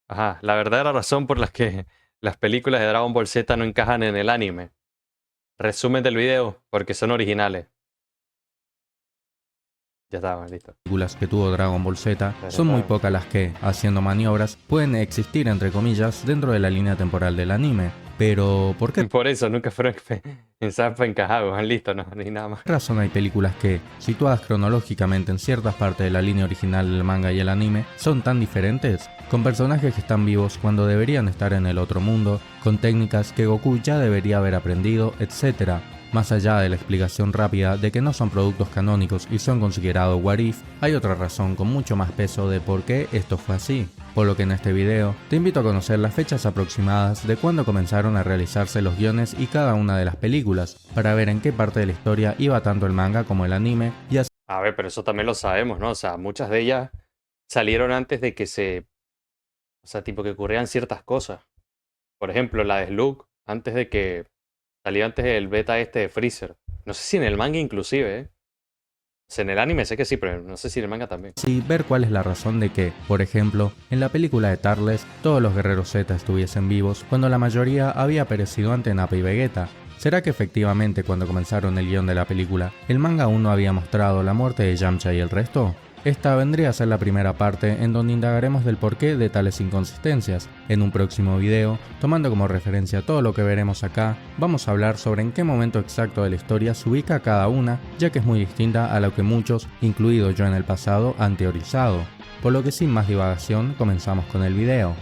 Ajá, la verdadera razón por la que las películas de Dragon Ball Z no encajan en el anime. Resumen del video, porque son originales. Ya está, listo. Películas que tuvo Dragon Ball Z, son muy Tararán. pocas las que, haciendo maniobras, pueden existir entre comillas dentro de la línea temporal del anime. Pero, ¿por qué Por eso nunca fueron pensadas para encajar, listo, no, ni nada más. razón hay películas que, situadas cronológicamente en ciertas partes de la línea original del manga y el anime, son tan diferentes? Con personajes que están vivos cuando deberían estar en el otro mundo, con técnicas que Goku ya debería haber aprendido, etc. Más allá de la explicación rápida de que no son productos canónicos y son considerados what if, hay otra razón con mucho más peso de por qué esto fue así. Por lo que en este video te invito a conocer las fechas aproximadas de cuando comenzaron a realizarse los guiones y cada una de las películas, para ver en qué parte de la historia iba tanto el manga como el anime y así A ver, pero eso también lo sabemos, ¿no? O sea, muchas de ellas salieron antes de que o sea, tipo que ocurrieran ciertas cosas. Por ejemplo, la de Slug, salió antes del beta este de Freezer. No sé si en el manga inclusive, ¿eh? O sea, en el anime sé que sí, pero no sé si en el manga también. ver cuál es la razón de que, por ejemplo, en la película de Turles todos los guerreros Z estuviesen vivos cuando la mayoría había perecido ante Nappa y Vegeta. ¿Será que efectivamente cuando comenzaron el guión de la película, el manga aún no había mostrado la muerte de Yamcha y el resto? Esta vendría a ser la primera parte en donde indagaremos del porqué de tales inconsistencias. En un próximo video, tomando como referencia todo lo que veremos acá, vamos a hablar sobre en qué momento exacto de la historia se ubica cada una, ya que es muy distinta a lo que muchos, incluido yo en el pasado, han teorizado. Por lo que sin más divagación, comenzamos con el video.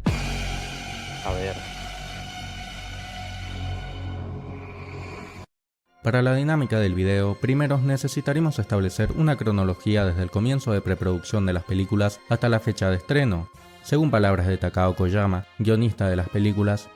A ver. Para la dinámica del video, primero necesitaremos establecer una cronología desde el comienzo de preproducción de las películas hasta la fecha de estreno. Según palabras de Takao Koyama, guionista de las películas,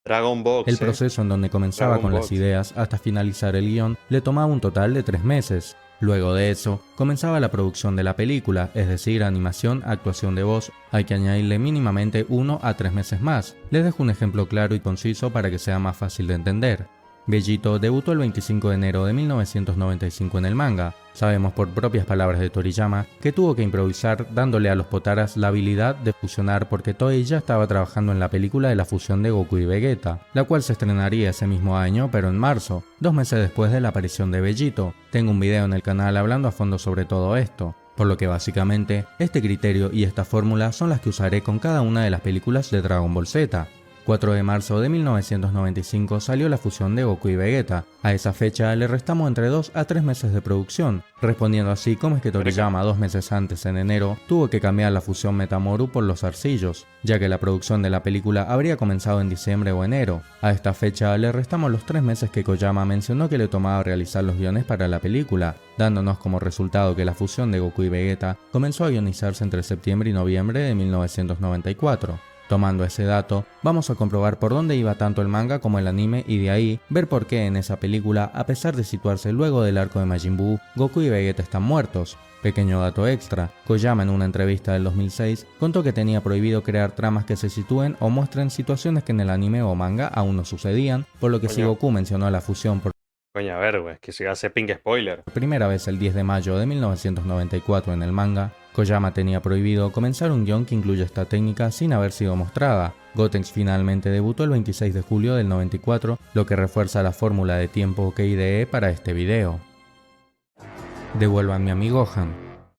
Dragon Box, el proceso en donde comenzaba Dragon con las Box. ideas hasta finalizar el guión le tomaba un total de 3 meses. Luego de eso, comenzaba la producción de la película, es decir, animación, actuación de voz, hay que añadirle mínimamente 1 a 3 meses más. Les dejo un ejemplo claro y conciso para que sea más fácil de entender. Vegito debutó el 25 de enero de 1995 en el manga. Sabemos por propias palabras de Toriyama que tuvo que improvisar dándole a los Potaras la habilidad de fusionar porque Toei ya estaba trabajando en la película de la fusión de Goku y Vegeta, la cual se estrenaría ese mismo año pero en marzo, 2 meses después de la aparición de Vegito. Tengo un video en el canal hablando a fondo sobre todo esto. Por lo que básicamente, este criterio y esta fórmula son las que usaré con cada una de las películas de Dragon Ball Z. 4 de marzo de 1995 salió la fusión de Goku y Vegeta. A esa fecha le restamos entre 2 a 3 meses de producción, respondiendo así cómo es que Toriyama 2 meses antes, en enero, tuvo que cambiar la fusión Metamoru por los arcillos, ya que la producción de la película habría comenzado en diciembre o enero. A esta fecha le restamos los 3 meses que Koyama mencionó que le tomaba realizar los guiones para la película, dándonos como resultado que la fusión de Goku y Vegeta comenzó a guionizarse entre septiembre y noviembre de 1994. Tomando ese dato, vamos a comprobar por dónde iba tanto el manga como el anime y de ahí ver por qué en esa película, a pesar de situarse luego del arco de Majin Buu, Goku y Vegeta están muertos. Pequeño dato extra, Koyama en una entrevista del 2006 contó que tenía prohibido crear tramas que se sitúen o muestren situaciones que en el anime o manga aún no sucedían, por lo que si Coño. Goku mencionó la fusión por Coño, a ver, güey, que si hace ping spoiler. primera vez el 10 de mayo de 1994 en el manga, Koyama tenía prohibido comenzar un guión que incluya esta técnica sin haber sido mostrada. Gotenks finalmente debutó el 26 de julio del 94, lo que refuerza la fórmula de tiempo que ideé para este video. Devuélvanme a mi Gohan.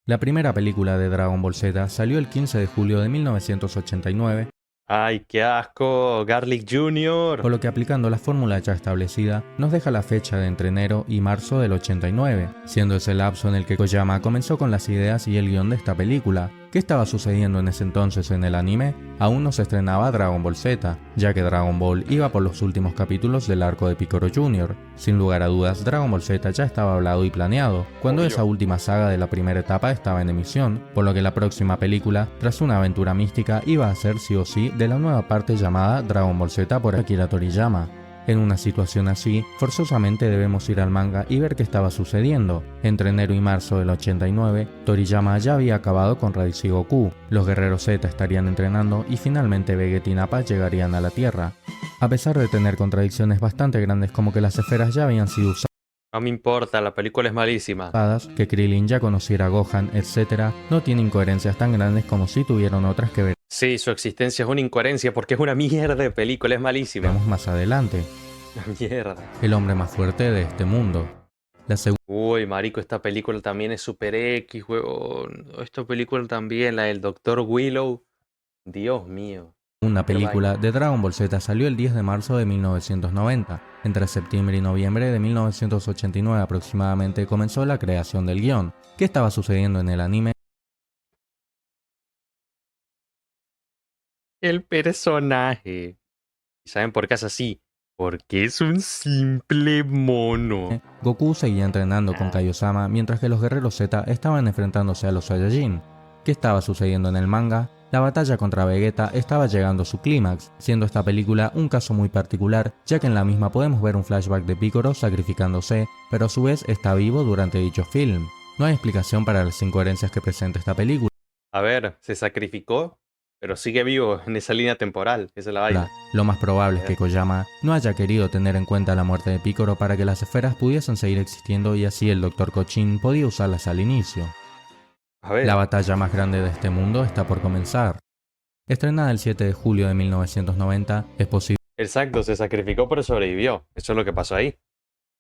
La primera película de Dragon Ball Z salió el 15 de julio de 1989, Ay, qué asco, Garlic Jr. por lo que aplicando la fórmula ya establecida, nos deja la fecha de entre enero y marzo del 89, siendo ese lapso en el que Koyama comenzó con las ideas y el guión de esta película. ¿Qué estaba sucediendo en ese entonces en el anime? Aún no se estrenaba Dragon Ball Z, ya que Dragon Ball iba por los últimos capítulos del arco de Piccolo Jr. Sin lugar a dudas, Dragon Ball Z ya estaba hablado y planeado, cuando esa última saga de la primera etapa estaba en emisión, por lo que la próxima película, tras una aventura mística, iba a ser sí o sí de la nueva parte llamada Dragon Ball Z por Akira Toriyama. En una situación así, forzosamente debemos ir al manga y ver qué estaba sucediendo. Entre enero y marzo del 89, Toriyama ya había acabado con Raditz y Goku, los guerreros Z estarían entrenando y finalmente Vegeta y Nappa llegarían a la Tierra. A pesar de tener contradicciones bastante grandes como que las esferas ya habían sido No me importa, la película es malísima. usadas, que Krillin ya conociera a Gohan, etc., no tiene incoherencias tan grandes como si tuvieron otras que ver. Sí, su existencia es una incoherencia porque es una mierda de película, es malísima. Vemos más adelante, Una mierda. el hombre más fuerte de este mundo. La Uy, marico, esta película también es super X, huevón. Esta película también, la del Doctor Willow. Dios mío. segunda Cualquier película vaina. de Dragon Ball Z salió el 10 de marzo de 1990. Entre septiembre y noviembre de 1989 aproximadamente comenzó la creación del guión. ¿Qué estaba sucediendo en el anime? El personaje. ¿Y saben por qué es así? Porque es un simple mono. Goku seguía entrenando con Ah, Kaiosama mientras que los guerreros Z estaban enfrentándose a los Saiyajin. ¿Qué estaba sucediendo en el manga? La batalla contra Vegeta estaba llegando a su clímax, siendo esta película un caso muy particular, ya que en la misma podemos ver un flashback de Piccolo sacrificándose, pero a su vez está vivo durante dicho film. No hay explicación para las incoherencias que presenta esta película. a ver, se sacrificó, pero sigue vivo en esa línea temporal. Esa es la vaina. Lo más probable A es que ver, Koyama no haya querido tener en cuenta la muerte de Piccolo para que las esferas pudiesen seguir existiendo y así el Dr. Cochin podía usarlas al inicio. a La ver. batalla más grande de este mundo está por comenzar. Estrenada el 7 de julio de 1990, es posible Exacto, se sacrificó pero sobrevivió. Eso es lo que pasó ahí.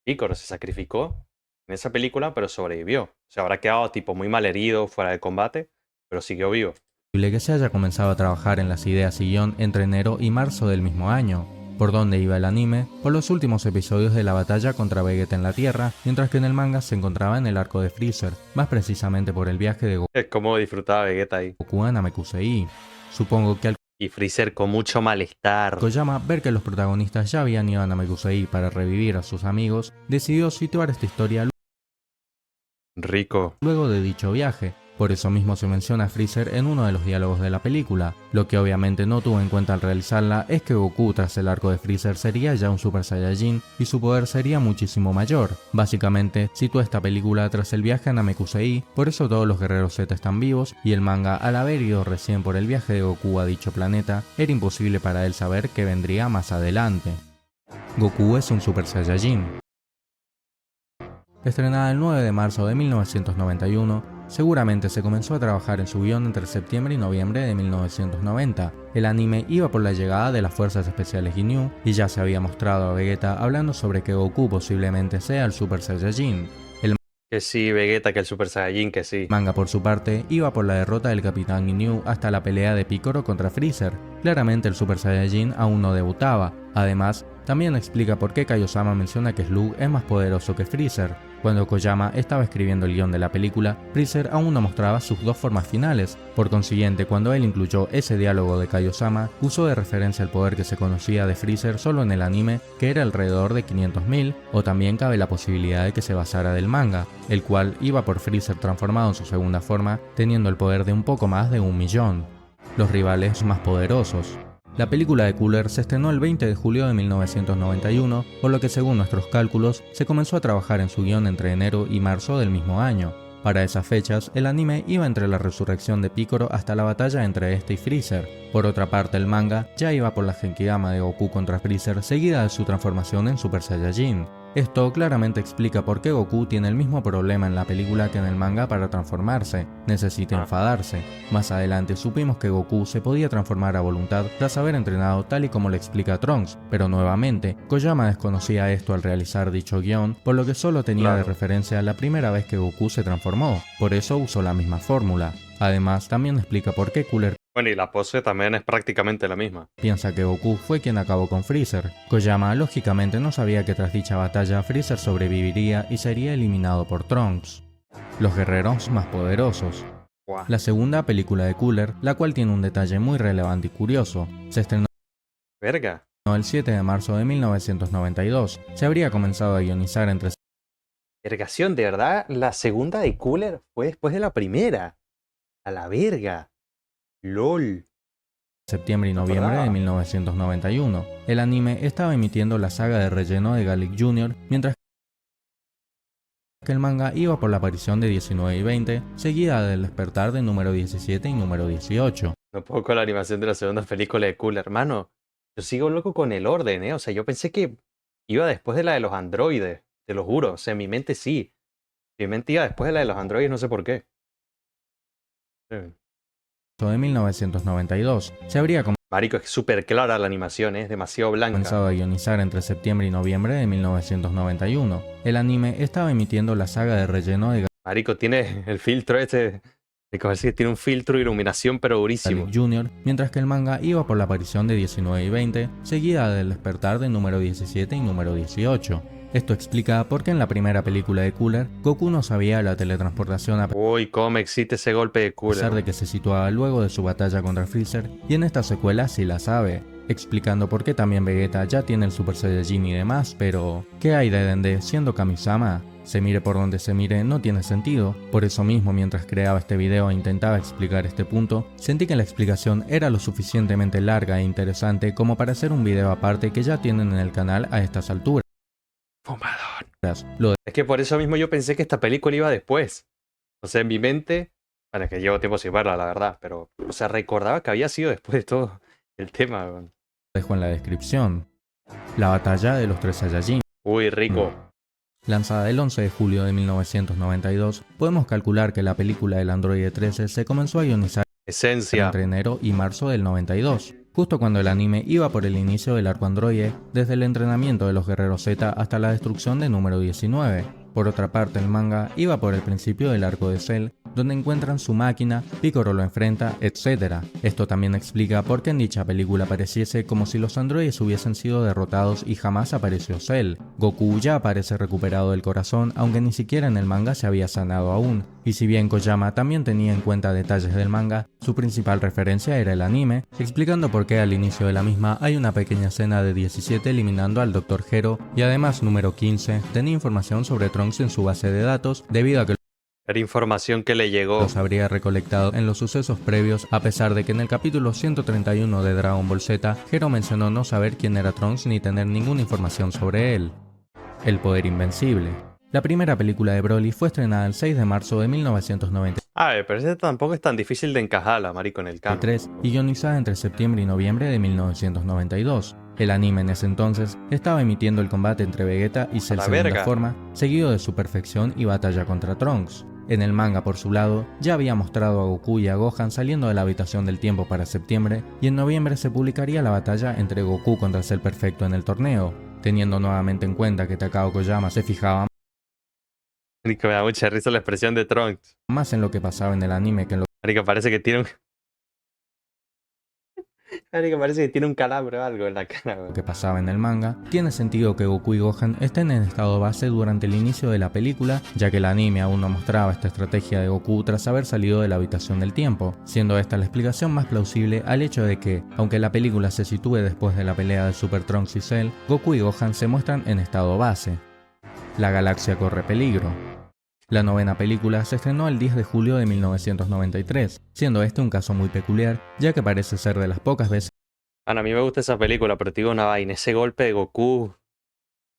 Picoro se sacrificó en esa película, pero sobrevivió. Se habrá quedado tipo muy mal herido, fuera de combate, pero siguió vivo. que se haya comenzado a trabajar en las ideas y guión entre enero y marzo del mismo año. ¿Por dónde iba el anime? Por los últimos episodios de la batalla contra Vegeta en la Tierra, mientras que en el manga se encontraba en el arco de Freezer, más precisamente por el viaje de Es como disfrutaba Vegeta ahí. Goku a Namekusei. Supongo que al Y Freezer con mucho malestar. Koyama ver que los protagonistas ya habían ido a Namekusei para revivir a sus amigos, decidió situar esta historia Rico. luego de dicho viaje. Por eso mismo se menciona a Freezer en uno de los diálogos de la película. Lo que obviamente no tuvo en cuenta al realizarla es que Goku tras el arco de Freezer sería ya un Super Saiyajin y su poder sería muchísimo mayor. Básicamente, sitúa esta película tras el viaje a Namekusei, por eso todos los guerreros Z están vivos y el manga, al haber ido recién por el viaje de Goku a dicho planeta, era imposible para él saber que vendría más adelante. Goku es un Super Saiyajin. Estrenada el 9 de marzo de 1991, seguramente se comenzó a trabajar en su guión entre septiembre y noviembre de 1990. El anime iba por la llegada de las Fuerzas Especiales Ginyu y ya se había mostrado a Vegeta hablando sobre que Goku posiblemente sea el Super Saiyajin. El Que sí, Vegeta, que el Super Saiyajin, que sí. manga por su parte iba por la derrota del Capitán Ginyu hasta la pelea de Piccolo contra Freezer. Claramente el Super Saiyajin aún no debutaba. Además, también explica por qué Kaiosama menciona que Slug es más poderoso que Freezer. Cuando Koyama estaba escribiendo el guión de la película, Freezer aún no mostraba sus dos formas finales. Por consiguiente, cuando él incluyó ese diálogo de Kaiosama, usó de referencia el poder que se conocía de Freezer solo en el anime, que era alrededor de 500.000, o también cabe la posibilidad de que se basara del manga, el cual iba por Freezer transformado en su segunda forma, teniendo el poder de un poco más de 1.000.000. Los rivales más poderosos. La película de Cooler se estrenó el 20 de julio de 1991, por lo que según nuestros cálculos, se comenzó a trabajar en su guión entre enero y marzo del mismo año. Para esas fechas, el anime iba entre la resurrección de Piccolo hasta la batalla entre este y Freezer. Por otra parte, el manga ya iba por la Genkidama de Goku contra Freezer seguida de su transformación en Super Saiyajin. Esto claramente explica por qué Goku tiene el mismo problema en la película que en el manga para transformarse, necesita enfadarse. Más adelante supimos que Goku se podía transformar a voluntad tras haber entrenado tal y como le explica Trunks, pero nuevamente, Koyama desconocía esto al realizar dicho guión, por lo que solo tenía de referencia la primera vez que Goku se transformó, por eso usó la misma fórmula. Además, también explica por qué Cooler Bueno, y la pose también es prácticamente la misma. piensa que Goku fue quien acabó con Freezer. Koyama lógicamente no sabía que tras dicha batalla Freezer sobreviviría y sería eliminado por Trunks. Los guerreros más poderosos. Guau. La segunda película de Cooler, la cual tiene un detalle muy relevante y curioso, se estrenó Verga. el 7 de marzo de 1992. Se habría comenzado a guionizar entre Vergación, de verdad, la segunda de Cooler fue después de la primera. A la verga. LOL. septiembre y No noviembre de acordaba. 1991. El anime estaba emitiendo la saga de relleno de Gallic Jr., mientras que el manga iba por la aparición de 19 y 20, seguida del despertar de número 17 y número 18. No puedo con la animación de la segunda película de Cooler, hermano. Yo sigo loco con el orden, ¿eh? O sea, yo pensé que iba después de la de los androides. Te lo juro. O sea, en mi mente sí. En mi mente iba después de la de los androides, no sé por qué. Sí. de 1992. Se habría Marico, es súper clara la animación, es demasiado blanca. comenzado a guionizar entre septiembre y noviembre de 1991. El anime estaba emitiendo la saga de relleno de Marico, tiene el filtro este. Parece que tiene un filtro de iluminación, pero durísimo. Garlic Jr., mientras que el manga iba por la aparición de 19 y 20, seguida del despertar de número 17 y número 18. Esto explica por qué en la primera película de Cooler, Goku no sabía la teletransportación a Uy, cómo me excita ese golpe de culo. pesar de que se situaba luego de su batalla contra Freezer, y en esta secuela sí la sabe, explicando por qué también Vegeta ya tiene el Super Saiyajin y demás, pero ¿qué hay de Dende siendo Kamisama? Se mire por donde se mire, no tiene sentido. Por eso mismo, mientras creaba este video e intentaba explicar este punto, sentí que la explicación era lo suficientemente larga e interesante como para hacer un video aparte que ya tienen en el canal a estas alturas. Fumador. Es que por eso mismo yo pensé que esta película iba después. O sea, en mi mente, bueno, es que llevo tiempo sin verla, la verdad, pero, o sea, recordaba que había sido después de todo el tema. Weón. Dejo en la descripción. La batalla de los tres Saiyajin. Uy, rico. Lanzada el 11 de julio de 1992, podemos calcular que la película del Androide 13 se comenzó a guionizar Esencia. entre enero y marzo del 92, justo cuando el anime iba por el inicio del arco Androide, desde el entrenamiento de los guerreros Z hasta la destrucción de número 19. Por otra parte, el manga iba por el principio del arco de Cell, donde encuentran su máquina, Piccolo lo enfrenta, etc. Esto también explica por qué en dicha película pareciese como si los androides hubiesen sido derrotados y jamás apareció Cell. Goku ya aparece recuperado del corazón, aunque ni siquiera en el manga se había sanado aún, y si bien Koyama también tenía en cuenta detalles del manga, su principal referencia era el anime, explicando por qué al inicio de la misma hay una pequeña escena de 17 eliminando al Dr. Gero, y además número 15 tenía información sobre Trunks en su base de datos debido a que era información que le llegó. los habría recolectado en los sucesos previos, a pesar de que en el capítulo 131 de Dragon Ball Z, Gero mencionó no saber quién era Trunks ni tener ninguna información sobre él. El poder invencible. La primera película de Broly fue estrenada el 6 de marzo de 1993 Pero ese tampoco es tan difícil de encajarla, marico, en el canon. y guionizada entre septiembre y noviembre de 1992. El anime en ese entonces estaba emitiendo el combate entre Vegeta y Cell La segunda verga. forma, seguido de su perfección y batalla contra Trunks. En el manga, por su lado, ya había mostrado a Goku y a Gohan saliendo de la habitación del tiempo para septiembre, y en noviembre se publicaría la batalla entre Goku contra Cell Perfecto en el torneo, teniendo nuevamente en cuenta que Takao Koyama se fijaba Marico, me da mucha risa la expresión de Trunks. más en lo que pasaba en el anime que en lo Marico, parece que tiene un... Marico, parece que tiene un calambre o algo en la cara, weón. que pasaba en el manga. Tiene sentido que Goku y Gohan estén en estado base durante el inicio de la película, ya que el anime aún no mostraba esta estrategia de Goku tras haber salido de la habitación del tiempo, siendo esta la explicación más plausible al hecho de que, aunque la película se sitúe después de la pelea de Super Trunks y Cell, Goku y Gohan se muestran en estado base. La galaxia corre peligro. La novena película se estrenó el 10 de julio de 1993, siendo este un caso muy peculiar, ya que parece ser de las pocas veces Bueno, a mí me gusta esa película, pero te digo una vaina. Ese golpe de Goku,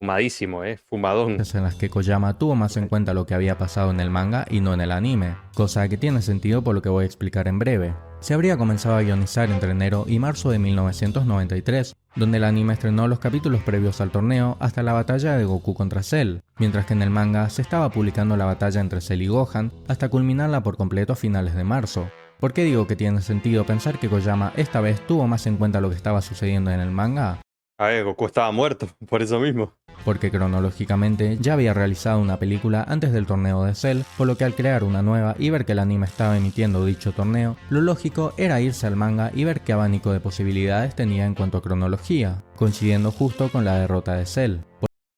fumadísimo, fumadón. en las que Koyama tuvo más en cuenta lo que había pasado en el manga y no en el anime, cosa que tiene sentido por lo que voy a explicar en breve. Se habría comenzado a guionizar entre enero y marzo de 1993, donde el anime estrenó los capítulos previos al torneo hasta la batalla de Goku contra Cell, mientras que en el manga se estaba publicando la batalla entre Cell y Gohan hasta culminarla por completo a finales de marzo. ¿Por qué digo que tiene sentido pensar que Koyama esta vez tuvo más en cuenta lo que estaba sucediendo en el manga? A ver, Goku estaba muerto, por eso mismo. Porque cronológicamente ya había realizado una película antes del torneo de Cell, por lo que al crear una nueva y ver que el anime estaba emitiendo dicho torneo, lo lógico era irse al manga y ver qué abanico de posibilidades tenía en cuanto a cronología, coincidiendo justo con la derrota de Cell.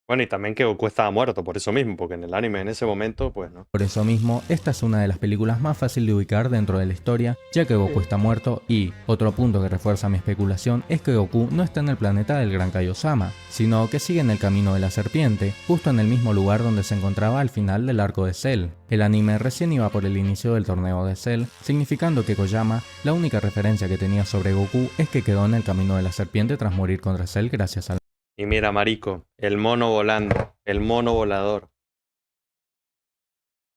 Bueno, y también que Goku estaba muerto, por eso mismo, porque en el anime en ese momento, pues no. Por eso mismo, esta es una de las películas más fáciles de ubicar dentro de la historia, ya que Goku está muerto y, otro punto que refuerza mi especulación, es que Goku no está en el planeta del Gran Kaiosama, sino que sigue en el camino de la serpiente, justo en el mismo lugar donde se encontraba al final del arco de Cell. El anime recién iba por el inicio del torneo de Cell, significando que Koyama, la única referencia que tenía sobre Goku es que quedó en el camino de la serpiente tras morir contra Cell gracias al Y mira, marico, el mono volando, el mono volador.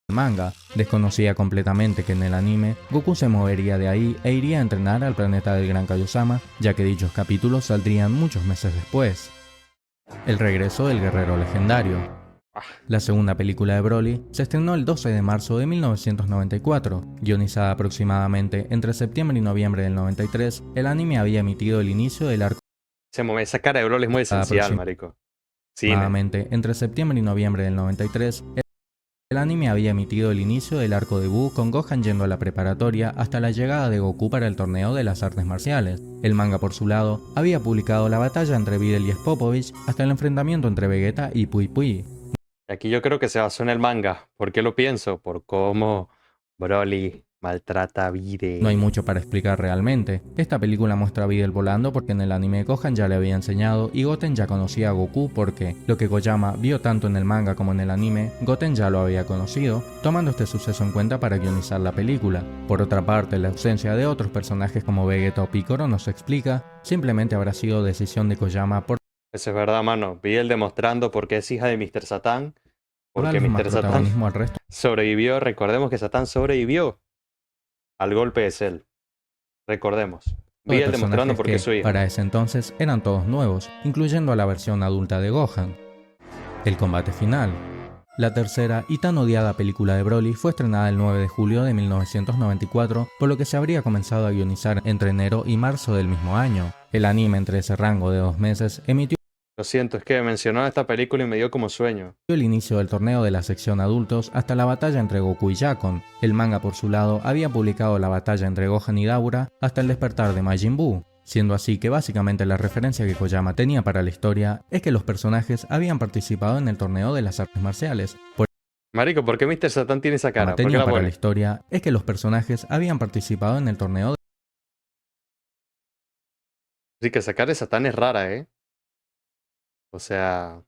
manga. Desconocía completamente que en el anime Goku se movería de ahí e iría a entrenar al planeta del Gran Kaiosama, ya que dichos capítulos saldrían muchos meses después. El regreso del guerrero legendario. Ah, La segunda película de Broly se estrenó el 12 de marzo de 1994. Guionizada aproximadamente entre septiembre y noviembre del 93, el anime había emitido el inicio del arco esa cara de Broly es muy esencial, marico. Cine. aproximadamente entre septiembre y noviembre del 93. El anime había emitido el inicio del arco de Buu con Gohan yendo a la preparatoria hasta la llegada de Goku para el torneo de las artes marciales. El manga por su lado había publicado la batalla entre Videl y Spopovich hasta el enfrentamiento entre Vegeta y Pui Pui. Aquí yo creo que se basó en el manga. ¿Por qué lo pienso? Por cómo Broly maltrata a Videl. No hay mucho para explicar realmente. Esta película muestra a Videl volando porque en el anime Gohan ya le había enseñado y Goten ya conocía a Goku porque lo que Koyama vio tanto en el manga como en el anime, Goten ya lo había conocido, tomando este suceso en cuenta para guionizar la película. Por otra parte, la ausencia de otros personajes como Vegeta o Piccolo no se explica, simplemente habrá sido decisión de Koyama por Eso es verdad, mano. Videl demostrando por qué es hija de Mr. Satan. Porque darle más Mr. Satan protagonismo al resto sobrevivió. Recordemos que Satan sobrevivió al golpe de Cell. Recordemos. de Videl demostrando personajes por qué que, es su hija. para ese entonces, eran todos nuevos, incluyendo a la versión adulta de Gohan. El combate final. La tercera y tan odiada película de Broly fue estrenada el 9 de julio de 1994, por lo que se habría comenzado a guionizar entre enero y marzo del mismo año. El anime, entre ese rango de 2 meses, emitió Lo siento, es que mencionó esta película y me dio como sueño. el inicio del torneo de la sección adultos hasta la batalla entre Goku y Jakon. El manga por su lado había publicado la batalla entre Gohan y Daura hasta el despertar de Majin Buu, siendo así que básicamente la referencia que Koyama tenía para la historia es que los personajes habían participado en el torneo de las artes marciales. Por Marico, ¿por qué Mr. Satan tiene esa cara? ¿Por qué tenía la para pone? la historia es que los personajes habían participado en el torneo Así que esa cara de Satan es rara, ¿eh? O sea,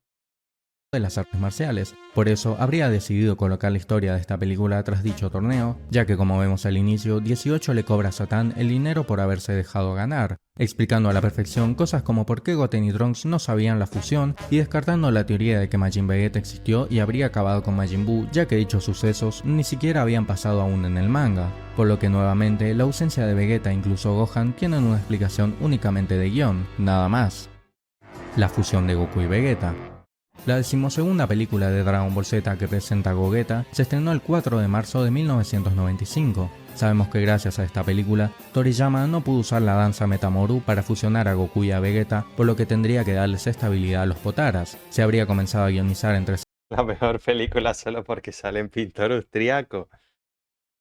de las artes marciales. Por eso habría decidido colocar la historia de esta película tras dicho torneo, ya que como vemos al inicio, 18 le cobra a Satan el dinero por haberse dejado ganar, explicando a la perfección cosas como por qué Goten y Trunks no sabían la fusión y descartando la teoría de que Majin Vegeta existió y habría acabado con Majin Buu, ya que dichos sucesos ni siquiera habían pasado aún en el manga, por lo que nuevamente la ausencia de Vegeta e incluso Gohan tienen una explicación únicamente de guión, nada más. La fusión de Goku y Vegeta. La decimosegunda película de Dragon Ball Z que presenta a Gogeta se estrenó el 4 de marzo de 1995. Sabemos que gracias a esta película, Toriyama no pudo usar la danza Metamoru para fusionar a Goku y a Vegeta, por lo que tendría que darles estabilidad a los Potaras. Se habría comenzado a guionizar entre la mejor película solo porque sale en pintor austriaco.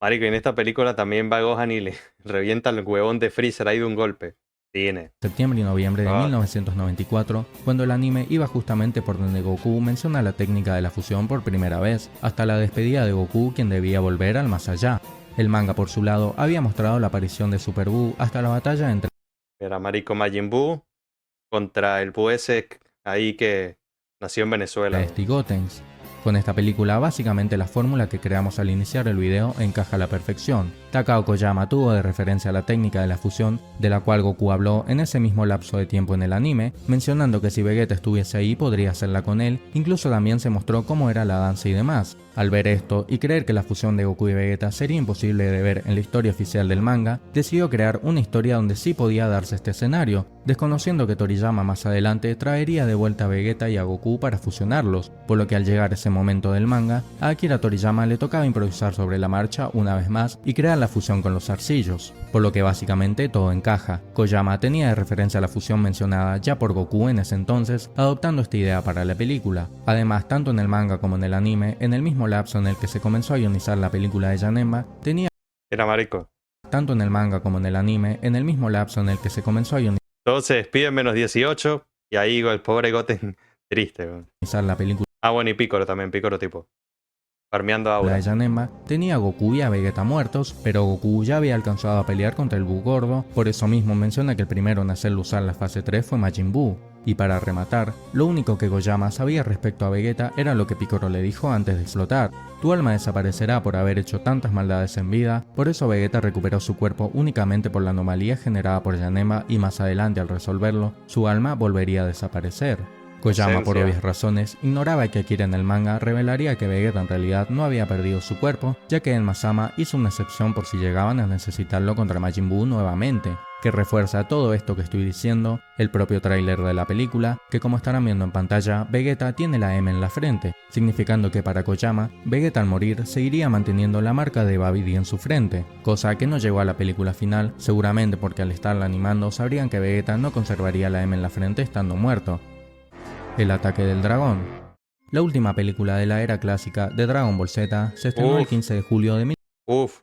Marico, y en esta película también va Gohan y le revienta el huevón de Freezer ahí de un golpe. Tiene. septiembre y noviembre de 1994, cuando el anime iba justamente por donde Goku menciona la técnica de la fusión por primera vez, hasta la despedida de Goku, quien debía volver al más allá. El manga por su lado había mostrado la aparición de Super Buu hasta la batalla entre Era marico Majin Buu contra el Buu ese ahí que nació en Venezuela. y Gotenks. Con esta película, básicamente la fórmula que creamos al iniciar el video encaja a la perfección. Takao Koyama tuvo de referencia la técnica de la fusión, de la cual Goku habló en ese mismo lapso de tiempo en el anime, mencionando que si Vegeta estuviese ahí podría hacerla con él, incluso también se mostró cómo era la danza y demás. Al ver esto y creer que la fusión de Goku y Vegeta sería imposible de ver en la historia oficial del manga, decidió crear una historia donde sí podía darse este escenario, desconociendo que Toriyama más adelante traería de vuelta a Vegeta y a Goku para fusionarlos, por lo que al llegar ese momento del manga, a Akira Toriyama le tocaba improvisar sobre la marcha una vez más y crear la fusión con los arcillos, por lo que básicamente todo encaja. Koyama tenía de referencia la fusión mencionada ya por Goku en ese entonces, adoptando esta idea para la película. Además, tanto en el manga como en el anime, en el mismo lapso en el que se comenzó a guionizar la película de Janemba, tenía Era marico. tanto en el manga como en el anime, en el mismo lapso en el que se comenzó a Todos se despiden menos 18 y ahí el pobre Goten triste. Weón. guionizar la película Ah, bueno, y Piccolo también, Piccolo tipo. Farmeando la aura. de Janemba, tenía a Goku y a Vegeta muertos, pero Goku ya había alcanzado a pelear contra el Buu gordo, por eso mismo menciona que el primero en hacerlo usar la fase 3 fue Majin Buu. Y para rematar, lo único que Koyama sabía respecto a Vegeta era lo que Piccolo le dijo antes de explotar: tu alma desaparecerá por haber hecho tantas maldades en vida, por eso Vegeta recuperó su cuerpo únicamente por la anomalía generada por Janemba y más adelante al resolverlo, su alma volvería a desaparecer. Koyama, por Esencia. obvias razones, ignoraba que Akira en el manga revelaría que Vegeta en realidad no había perdido su cuerpo, ya que en Masama hizo una excepción por si llegaban a necesitarlo contra Majin Buu nuevamente, que refuerza todo esto que estoy diciendo, el propio tráiler de la película, que como estarán viendo en pantalla, Vegeta tiene la M en la frente, significando que para Koyama, Vegeta al morir seguiría manteniendo la marca de Babidi en su frente, cosa que no llegó a la película final, seguramente porque al estarla animando sabrían que Vegeta no conservaría la M en la frente estando muerto. El ataque del dragón. La última película de la era clásica de Dragon Ball Z se estrenó el 15 de julio de Uf.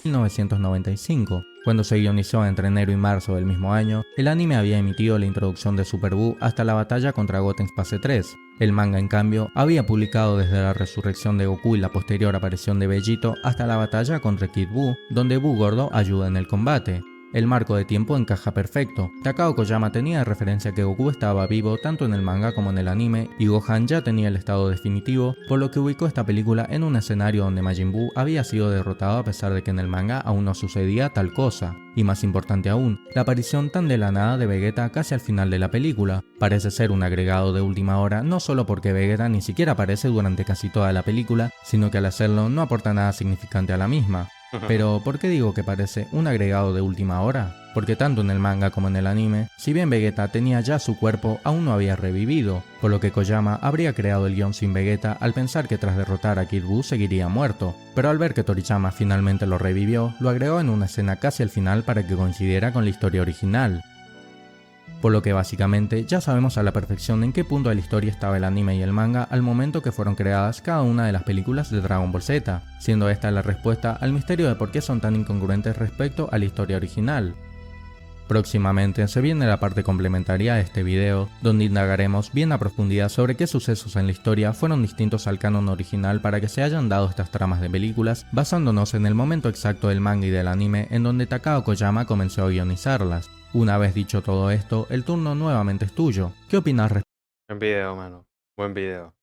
1995. Cuando se guionizó entre enero y marzo del mismo año, el anime había emitido la introducción de Super Buu hasta la batalla contra Gotenks Phase 3. El manga, en cambio, había publicado desde la resurrección de Goku y la posterior aparición de Vegito hasta la batalla contra Kid Buu, donde Buu Gordo ayuda en el combate. El marco de tiempo encaja perfecto. Takao Koyama tenía de referencia que Goku estaba vivo tanto en el manga como en el anime, y Gohan ya tenía el estado definitivo, por lo que ubicó esta película en un escenario donde Majin Buu había sido derrotado a pesar de que en el manga aún no sucedía tal cosa. Y más importante aún, la aparición tan de la nada de Vegeta casi al final de la película. Parece ser un agregado de última hora, no solo porque Vegeta ni siquiera aparece durante casi toda la película, sino que al hacerlo no aporta nada significante a la misma. Pero, ¿por qué digo que parece un agregado de última hora? Porque tanto en el manga como en el anime, si bien Vegeta tenía ya su cuerpo, aún no había revivido, por lo que Koyama habría creado el guión sin Vegeta al pensar que tras derrotar a Kid Buu seguiría muerto, pero al ver que Toriyama finalmente lo revivió, lo agregó en una escena casi al final para que coincidiera con la historia original. Por lo que básicamente ya sabemos a la perfección en qué punto de la historia estaba el anime y el manga al momento que fueron creadas cada una de las películas de Dragon Ball Z, siendo esta la respuesta al misterio de por qué son tan incongruentes respecto a la historia original. Próximamente se viene la parte complementaria de este video, donde indagaremos bien a profundidad sobre qué sucesos en la historia fueron distintos al canon original para que se hayan dado estas tramas de películas, basándonos en el momento exacto del manga y del anime en donde Takao Koyama comenzó a guionizarlas. Una vez dicho todo esto, el turno nuevamente es tuyo. ¿Qué opinas respecto? Buen video, mano. Buen video.